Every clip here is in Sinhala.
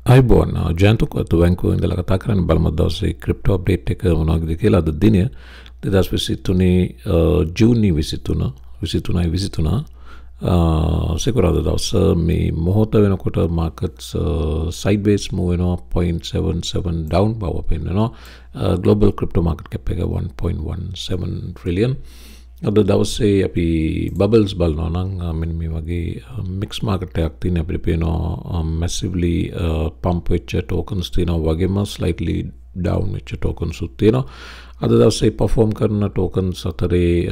අයිබෝන් ජයන්ත උක්වත්ත බැංකුවෙන් ඉඳලා කතා කරන්නේ බලමු දවසේ ක්‍රිප්ටෝ අප්ඩේට් එක මොනවද කියලා අද දිනය 2023 ජූනි 23 සිකුරාදා දවස මේ මොහොත වෙනකොට මාකට්ස් සයිඩ්වේස් මූව් වෙනවා 0.77 ඩවුන් බව පෙන්නනවා ග්ලෝබල් ක්‍රිප්ටෝ මාකට් කැප් එක 1.17 ට්‍රිලියන් අද දවසේ අපි බබල්ස් බලනවා නම් මෙන්න මේ වගේ මික්ස් මාකට් එකක් තියෙන අපිට පේනවා massively pump වෙච්ච tokens තියෙනවා වගේම slightly down වෙච්ච tokens උත් තියෙනවා අද දවසේ perform කරන tokens අතරේ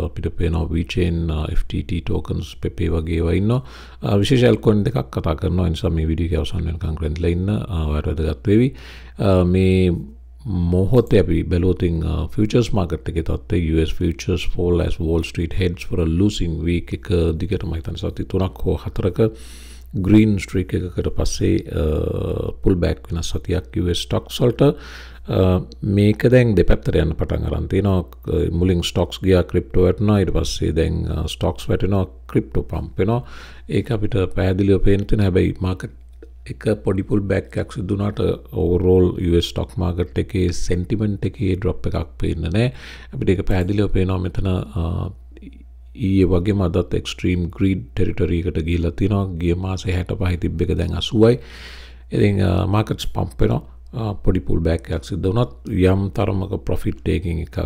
අපිට පේනවා VeChain FTT tokens PP වගේ ඒවා ඉන්නවා විශේෂ altcoin දෙකක් කතා කරනවා ඒ නිසා මේ වීඩියෝ එක අවසන් වෙනකන් කරලා ඉන්න ඔයාලට වැදගත් වේවි මේ මොහොතේ අපි බැලුවොතින් futures market එකේ තත්ත්වය US futures fall as Wall Street heads for a losing week එක දිගටම හිතන සති 3ක් හෝ 4ක green streak එකකට පස්සේ pull back වෙන සතියක් US stocks වලට මේක දැන් දෙපැත්තට යන පටන් ගන්න තියෙනවා මුලින් stocks ගියා crypto වැටෙනවා ඊට පස්සේ දැන් stocks වැටෙනවා crypto pump වෙනවා ඒක අපිට පැහැදිලිව පේන්න තියෙන හැබැයි market එක පොඩි pull back එකක් සිදු වුණාට overall US stock market එකේ sentiment එකේ drop එකක් පේන්නේ නැහැ අපිට ඒක පැහැදිලිව පේනවා මෙතන ඊයේ වගේම අදත් extreme greed territory එකට ගිහිල්ලා තියෙනවා ගිය මාසේ 65 තිබ්බ එක දැන් 80යි ඉතින් markets pump වෙනවා පොඩි pull back එකක් සිදු වුණත් යම් තරමක profit taking එකක්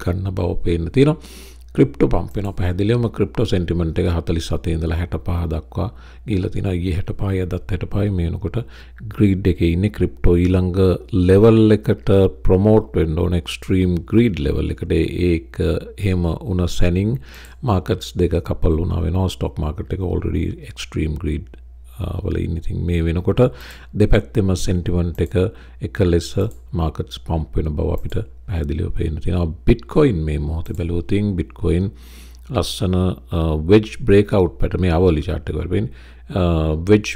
ගන්න බව පේන්න තියෙනවා ක්‍රිප්ටෝ පම්ප් වෙනවා පැහැදිලිවම ක්‍රිප්ටෝ සෙන්ටිමන්ට් එක 47 ඉඳලා 65 දක්වා ගිහිල්ලා තිනවා ඊයේ 65 අදත් 65 මේ වෙනකොට ග්‍රීඩ් එකේ ඉන්නේ ක්‍රිප්ටෝ ඊළඟ ලෙවල් එකට ප්‍රොමෝට් වෙන්න ඕන එක්ස්ට්‍රීම් ග්‍රීඩ් ලෙවල් එකට ඒක එහෙම උන සැනින් මාකට්ස් දෙක කපල් වුණා වෙනවා ස්ටොක් මාකට් එක ඔල්රෙඩි එක්ස්ට්‍රීම් ග්‍රීඩ් වල ඉන්නේ ඉතින් මේ වෙනකොට දෙපැත්තෙම සෙන්ටිමන්ට් එක ලෙස මාකට්ස් පම්ප් වෙන බව අපිට පැහැදිලිව පේන්න තියෙනවා බිට්කොයින් මේ මොහොතේ බැලුවොතින් බිට්කොයින් ලස්සන වෙජ් බ්‍රේක්අවුට් පැටර්න් මේ අවලි chart එක වලින් වෙජ්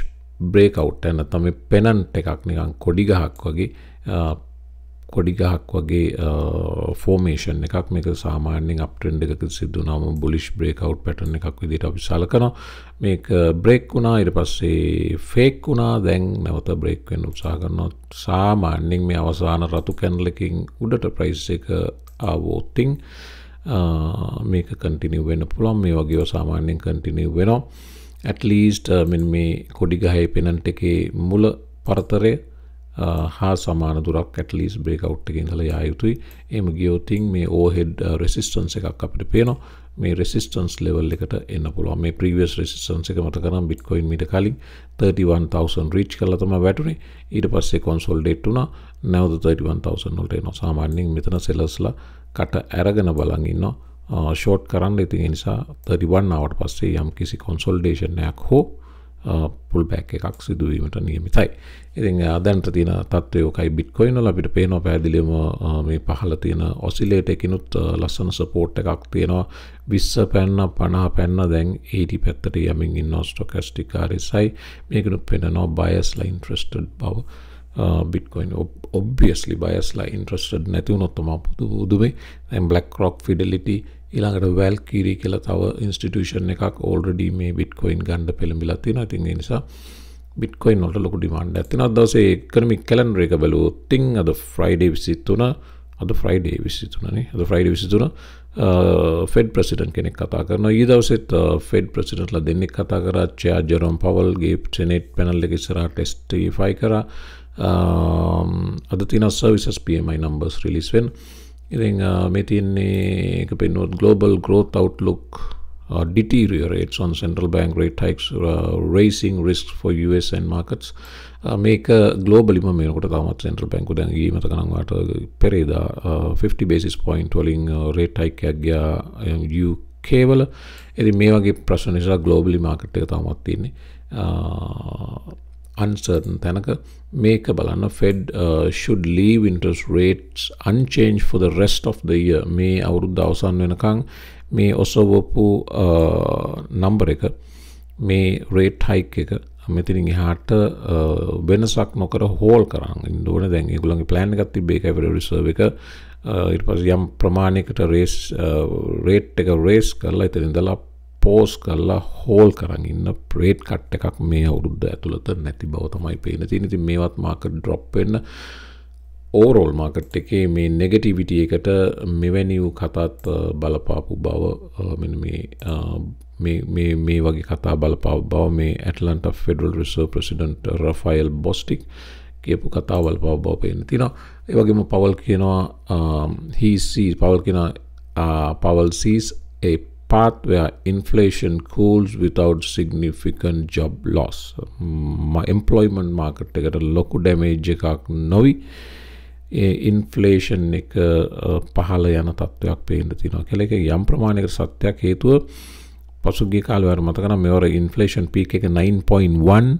බ්‍රේක්අවුට් එක නැත්නම් මේ පෙනන්ට් එකක් නිකන් කොඩි ගහක් වගේ ෆෝමේෂන් එකක් මේක සාමාන්‍යයෙන් අප් ට්‍රෙන්ඩ් එකක සිදු වුණාම බුලිෂ් බ්‍රේක්අවුට් පැටර්න් එකක් විදිහට අපි සලකනවා මේක බ්‍රේක් වුණා ඊට පස්සේ ෆේක් වුණා දැන් නැවත බ්‍රේක් වෙන්න උත්සාහ කරනවා සාමාන්‍යයෙන් මේ අවසාන රතු කැන්ඩල් එකකින් උඩට ප්‍රයිස් එක ආවොතින් මේක කන්ටිනියු වෙන්න පුළුවන් මේ වගේව සාමාන්‍යයෙන් කන්ටිනියු වෙනවා at least මෙන්න මේ කොඩි ගහේ පෙනන්ට් එකේ මුල පරතරය හා සමාන දුරක් at least breakout එකකින් ඉඳලා යා යුතුයි එහෙම ගියොතින් මේ overhead resistance එකක් අපිට පේනවා මේ resistance level එකට එන්න පුළුවන් මේ previous resistance එක මත කරන් bitcoin මීට කලින් 31000 reach කරලා තමයි වැටුනේ ඊට පස්සේ consolidate වුණා නැවත 31000 වලට එනවා සාමාන්‍යයෙන් මෙතන sellersලා කට අරගෙන බලන් ඉන්නවා short කරන්න ඉතින් ඒ නිසා 31 ආවට පස්සේ යම් කිසි consolidation එකක් හෝ pull back එකක් සිදු වීමට නියමිතයි. ඉතින් දැනට තියෙන තත්ත්වය ඔකයි Bitcoin වල අපිට පේනවා පැහැදිලිවම මේ පහළ තියෙන oscillator එකකිනුත් ලස්සන support එකක් තියෙනවා 20 පැන්න 50 පැන්න දැන් 80 පැත්තට යමින් ඉන්නවා stochastic RSI මේකනුත් පේනවා buyers ලා interested බව Bitcoin obviously buyers ලා interested නැති වුණොත් තමයි පුදුමයි. දැන් BlackRock Fidelity ඊළඟට Valkyrie කියලා තව ඉන්ස්ටිටියුෂන් එකක් already මේ Bitcoin ගන්න පෙළඹිලා තියෙනවා. ඉතින් ඒ නිසා Bitcoin වලට ලොකු ඩිමාන්ඩ් එකක් තියෙනවා. අද දවසේ economic calendar එක බැලුවොත් අද Friday 23 Fed president කෙනෙක් කතා කරනවා. ඊ දවසෙත් Fed president ලා දෙන්නෙක් කතා කරා. Chair Jerome Powell ගේ Senate panel එක ඉස්සරහා testify කරා. අද තියෙන services PMI numbers release වෙන ඉතින් මේ තියෙන්නේ එක පෙන්වුවොත් global growth outlook deteriorates on central bank rate hikes raising risks for US and markets මේක globally මේකට තාමත් central bank දැන් ඊ මත ගණන් වලට පෙරේදා 50 basis point වලින් rate hike එකක් ගියා UK වල ඉතින් මේ වගේ ප්‍රශ්න නිසා globally market එක තාමත් තියෙන්නේ uncertain තැනක මේක බලන්න Fed should leave interest rates unchanged for the rest of the year මේ අවුරුද්ද අවසන් වෙනකන් මේ ඔසවපු නම්බර් එක මේ rate hike එක මෙතනින් එහාට වෙනසක් නොකර හෝල් කරන් ඉන්න ඕනේ දැන් ඒගොල්ලන්ගේ plan එකක් තිබ්බේ ඒකයි Federal Reserve එක ඊට පස්සේ යම් ප්‍රමාණයකට rate එක raise කරලා එතන ඉඳලා පෝස් කරලා හෝල් කරන් ඉන්න රේට් කට් එකක් මේ අවුරුද්ද ඇතුළත නැති බව තමයි පේන තියෙන්නේ. ඉතින් මේවත් මාකට් ඩ්‍රොප් වෙන්න ඕවරෝල් මාකට් එකේ මේ නෙගටිවිටි එකට මෙවැනි වූ කතාත් බලපාපු බව මේ වගේ කතා බලපාපු බව මේ ඇට්ලන්ටා ෆෙඩරල් රිසර්ව් ප්‍රෙසිඩන්ට් රෆායල් බොස්ටික් කියපු කතා බලපාපු බව පේන්න තියෙනවා. ඒ වගේම පවල් කියනවා Powell sees a path where inflation cools without significant job loss. Employment market එකට ලොකු damage එකක් නොවි ඉන්ෆ්ලේෂන් එක පහළ යන තත්ත්වයක් පේන්න තියෙනවා කියලා. ඒක යම් ප්‍රමාණයකට සත්‍යයක්. හේතුව පසුගිය කාලේ වර මතක නම් මෙවර ඉන්ෆ්ලේෂන් පීක් එක 9.1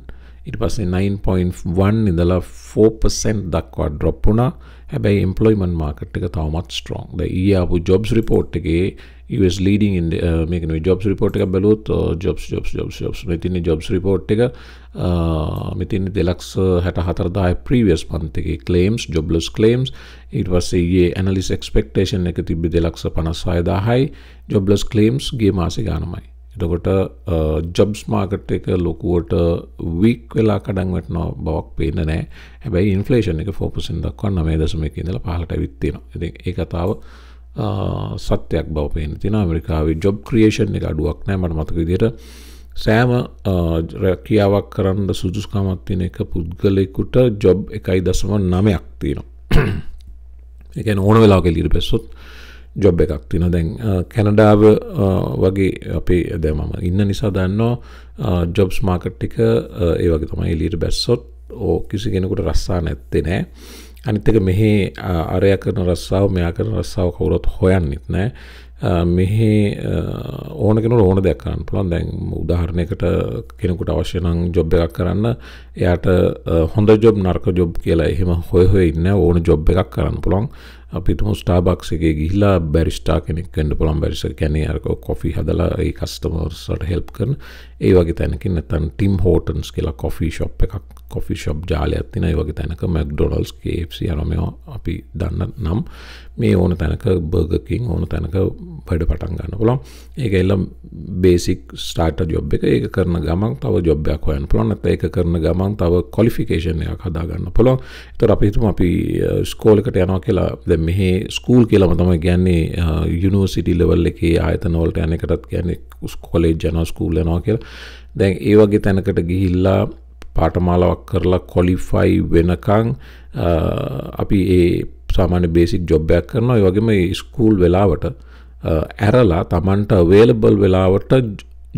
ඊට පස්සේ 9.1 ඉඳලා 4% දක්වා ඩ්‍රොප් වුණා. හැබැයි employment market එක තවමත් strong. දැන් ඊයේ ආපු jobs report එකේ US leading in මේක නෙවෙයි jobs report එක බැලුවොත් jobs මෙතින් jobs report එක මෙතින් 2,64,000 previous month එකේ claims jobless claims ඊට පස්සේ ඊයේ analyst expectation එක තිබ්බේ 2,56,000යි jobless claims ගිය මාසේ ගානමයි. එතකොට jobs market එක ලොකුවට weak වෙලා කඩන් වැටෙන බවක් පේන්නේ නැහැ. හැබැයි inflation එක 4% දක්වා 9.1 ඉඳලා 15ට ඇවිත් තියෙනවා. ඉතින් ඒ කතාව සත්‍යයක් බව පේන්න තියෙනවා. ඇමරිකාවේ job creation එක අඩුවක් නැහැ. මට මතක විදිහට සෑම ක්‍රියාවක් කරන්න සුදුසුකමක් තියෙන එක පුද්ගලයෙකුට job 1.9ක් තියෙනවා. ඒ කියන්නේ ඕන වෙලාවක එළියට බැස්සොත් ජොබ් එකක් තියෙනවා. දැන් කැනඩාව වගේ අපේ දැන් මම ඉන්න නිසා දන්නවා ජොබ්ස් මාකට් එක ඒ වගේ තමයි. එළියට බැස්සොත් කිසි කෙනෙකුට රස්සා නැත්තේ නෑ. අනිත් එක මෙහි අරයා කරන රස්සාව මෙයා කරන රස්සාව කවුරුත් හොයන්නෙත් නෑ. මෙහි ඕන කෙනෙකුට ඕන දෙයක් කරන්න පුළුවන්. දැන් උදාහරණයකට කෙනෙකුට අවශ්‍ය නම් ජොබ් එකක් කරන්න එයාට හොඳ ජොබ් නරක ජොබ් කියලා එහෙම හොය ඉන්න ඕන ජොබ් එකක් කරන්න පුළුවන්. අපි තුමු ස්ටාර්බක්ස් එකේ ගිහිල්ලා බැරිස්ටා කෙනෙක් වෙන්න පුළුවන්. බැරිස්ටා කියන්නේ අර කොෆි හදලා ඒ කස්ටමර්ස් වලට හෙල්ප් කරන ඒ වගේ තැනකින්. නැත්නම් ටිම් හෝටන්ස් කියලා කොෆි ෂොප් එකක් කොෆි ෂොප් ජාලයක් තියෙනවා. ඒ වගේ තැනක මැක්ඩොනල්ඩ්ස් KFC යනවා අපි දන්න නම් මේ ඕන තැනක බර්ගර් කිං ඕන තැනක වැඩ පටන් ගන්න පුළුවන්. ඒක එල්ල බේසික් ස්ටාර්ටර් ජොබ් එක. ඒක කරන ගමන් තව ජොබ් එකක් හොයන්න පුළුවන්. නැත්නම් ඒක කරන ගමන් තව ක්වොලිෆිකේෂන් එකක් හදා ගන්න පුළුවන්. ඒතර අපි හිතමු අපි ස්කෝලේකට යනවා කියලා. දැන් මෙහි ස්කූල් කියලාම තමයි කියන්නේ යුනිවර්සිටි ලෙවල් එකේ ආයතන වලට යන එකටත් කියන්නේ කොලෙජ් යනවා ස්කූල් යනවා කියලා. දැන් ඒ වගේ තැනකට ගිහිල්ලා පාඨමාලාවක් කරලා ක්වොලිෆයි වෙනකන් අපි ඒ සාමාන්‍ය බේසික් ජොබ් එකක් කරනවා. ඒ වගේම මේ ස්කූල් වෙලාවට ඇරලා Tamanට අවේලබල් වෙලාවට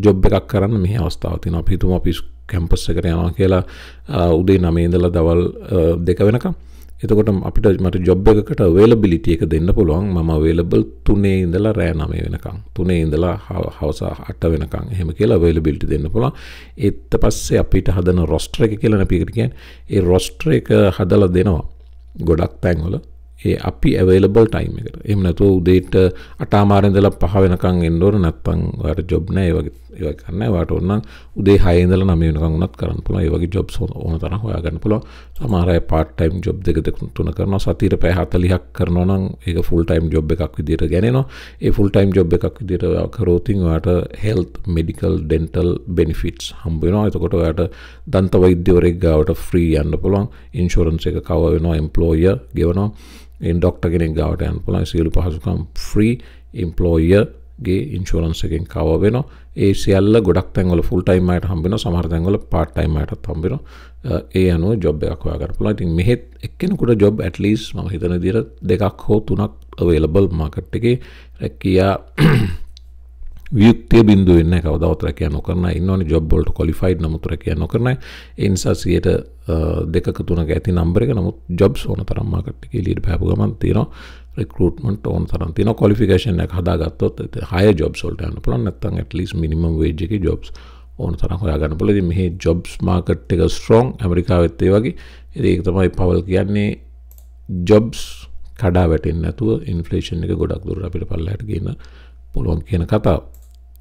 ජොබ් එකක් කරන්න මෙහි අවස්ථාවක් තියෙනවා. අපි හිතමු අපි කැම්පස් එකට යනවා කියලා උදේ 9 ඉඳලා දවල් 2 වෙනකම්. එතකොට අපිට මට ජොබ් එකකට අවේලබිලිටි එක දෙන්න පුළුවන්. මම අවේලබල් 3 ඉඳලා රෑ 9 වෙනකම් 3 ඉඳලා හවස 8 වෙනකම් එහෙම කියලා අවේලබිලිටි දෙන්න පුළුවන්. ඊට පස්සේ අපිට හදන රොස්ටර් එක කියලා අපි එකට කියන්නේ. ඒ රොස්ටර් එක හදලා දෙනවා ගොඩක් තැන්වල ඒ අපි අවේලබල් ටයිම් එකට. එහෙම නැතුව උදේට 8:00 ඉඳලා 5 වෙනකම් එන්න ඕන. නැත්නම් ඔයාලට ජොබ් නැහැ. ඒ වගේ කරන්න. ඔයාලට ඕන නම් උදේ 6 ඉඳලා 9 වෙනකම් උනත් කරන්න පුළුවන්. ඒ වගේ ජොබ්ස් ඕන තරම් හොයාගන්න පුළුවන්. සමහර අය පාර්ට් ටයිම් ජොබ් දෙක තුන කරනවා. සතියට පැය 40ක් කරනවා නම් ඒක ෆුල් ටයිම් ජොබ් එකක් විදියට ගණනනවා. ඒ ෆුල් ටයිම් ජොබ් එකක් විදියට කරොත් ඔයාලට හෙල්ත් මෙඩිකල් ඩෙන්ටල් බෙනිෆිට්ස් හම්බ වෙනවා. එතකොට ඔයාලට දන්ත වෛද්‍යවරයෙක් ගාවට ෆ්‍රී යන්න පුළුවන්. ඉන්ෂුරන්ස් එක කවර් වෙනවා. එම්ප්ලොයර් ගෙවනවා. ඩොක්ටර් කෙනෙක් ගාවට යන්න පුළුවන්. සියලු පහසුකම් ෆ්‍රී. එම්ප්ලොයර් ගේ ඉන්ෂුරන්ස් එකෙන් කවර් වෙනවා. ඒ සියල්ල ගොඩක් තැන්වල ෆුල් ටයිම් අයට හම්බ වෙනවා. සමහර තැන්වල පාර්ට් ටයිම් අයටත් හම්බ වෙනවා. ඒ අනුව ජොබ් එකක් හොයාගන්න පුළුවන්. ඉතින් මෙහෙත් එක්කෙනෙකුට ජොබ් ඇට්ලීස්ට් මම හිතන විදිහට 2ක් හෝ 3ක් අවේලබල් මාකට් එකේ රැකියා වියුක්තිය බිඳුව වෙන්නේ නැහැ. කවදාවත් රැකියා නොකරන අය ඉන්නවනේ ජොබ් වලට ක්වොලිෆයිඩ් නමුත් රැකියා නොකරන අය. ඒ නිසා 2ක 3ක ඇති නම්බර් එක. නමුත් ජොබ්ස් ඕන තරම් මාකට් එකේ එළියට බහපු ගමන් තියෙනවා. රික්‍රූට්මන්ට් ඕන තරම් තියෙනවා. ක්වොලිෆිකේෂන් එක හදාගත්තොත් හයර් ජොබ්ස් වලට යන්න පුළුවන්. නැත්නම් ඇට්ලීස්ට් මිනිමම් වේජ් එකේ ජොබ්ස් ඕන තරම් හොයාගන්න පුළුවන්. ඉතින් මෙහි ජොබ්ස් මාකට් එක ස්ට්‍රොං. ඇමරිකාවෙත් ඒ වගේ. ඒක තමයි පවල් කියන්නේ ජොබ්ස් කඩා වැටෙන්නේ නැතුව ඉන්ෆ්ලේෂන් එක ගොඩක් දුරට අපිට පල්ලෙහාට ගේන්න පුළුවන් කියන කතාව.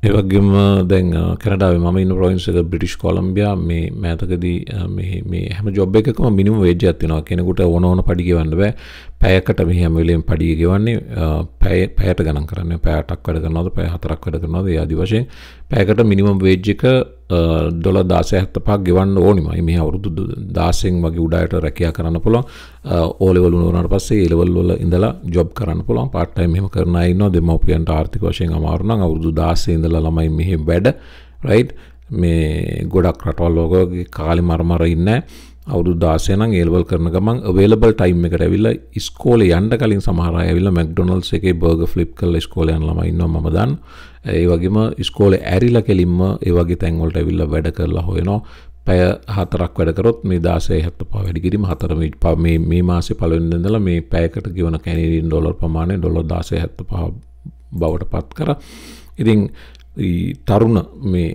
ඒ වගේම දැන් කැනඩාවේ මම ඉන්න ප්‍රොවින්ස් එක බ්‍රිටිෂ් කොලම්බියා මේ මෑතකදී මේ හැම ජොබ් එකකම මිනිමම් වේජ් එකක් තියෙනවා. කෙනෙකුට ඕන පඩි ගෙවන්න බෑ. පැයකට මෙහි හැම වෙලෙම පඩිය ගෙවන්නේ පැයට ගණන් කරන්නේ. පැයටක් වැඩ කරනවද, පැය 4ක් වැඩ කරනවද, ඒ ආදි වශයෙන් පැයකට මිනිමම් වේජ් එක $16.75ක් ගෙවන්න ඕනිමයි. මේ අවුරුදු 16න් වගේ උඩයට රැකියා කරන්න පුළුවන්. O level වුණාට පස්සේ A level වල ඉඳලා ජොබ් කරන්න පුළුවන්. part time එහෙම කරන අය ඉන්නවා. දෙමව්පියන්ට ආර්ථික වශයෙන් අමාරු නම් අවුරුදු 16 ඉඳලා ළමයි මෙහි වැඩ right මේ ගොඩක් රටවල් වගේ කාලේ මරමර ඉන්නේ අවුරුදු 16 නම් A level කරන ගමන් available time එකට ඇවිල්ලා ඉස්කෝලේ යන්න කලින් සමහර අය ඇවිල්ලා McDonald's එකේ burger flip කරලා ඉස්කෝලේ යන ළමයි ඉන්නවා මම දන්නවා. ඒ වගේම ඉස්කෝලේ ඇරිලා කෙලින්ම ඒ වගේ තැන් වලට ඇවිල්ලා වැඩ කරලා හොයනවා. පැය 4ක් වැඩ කරොත් මේ 16.75 වැඩි කිරීම 4 මේ මාසේ පළවෙනිදා ඉඳලා මේ පැයකට ගෙවන කැනේඩියන් ඩොලර් ප්‍රමාණය $16.75 බවට පත් කරා. ඉතින් තරුණ මේ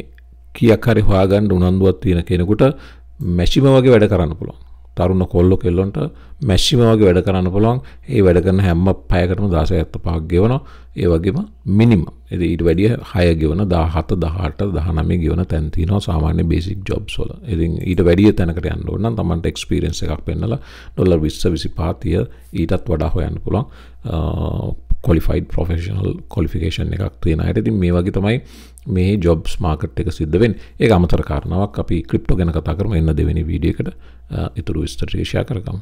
කීයක් හරි හොයාගන්න උනන්දුවක් තියෙන කෙනෙකුට මැෂිම වගේ වැඩ කරන්න පුළුවන්. තරුණ කොල්ලෝ කෙල්ලොන්ට මැෂිම වගේ වැඩ කරන්න පුළුවන්. ඒ වැඩ කරන හැම පැයකටම 16.75ක් ගෙවනවා. ඒ වගේම මිනිමම් ඊට වැඩිය 6 ගෙවන 17 18 19 ගෙවන තැන් තියෙනවා සාමාන්‍ය බේසික් ජොබ්ස් වල. ඉතින් ඊට වැඩිය තැනකට යන්න ඕන නම් Tamanට එක්ස්පීරියන්ස් එකක් පෙන්නලා $20 25 ඊටත් වඩා හොයන්න පුළුවන්. qualified professional qualification එකක් තියෙන අයට. ඉතින් මේ වගේ තමයි මේ jobs market එක සිද්ධ වෙන්නේ. ඒක අමතර කාරණාවක්. අපි ක්‍රිප්ටෝ ගැන කතා කරමු එන්න දෙවෙනි වීඩියෝ එකට. ඊටු විස්තර ටික ෂෙයා කරගමු.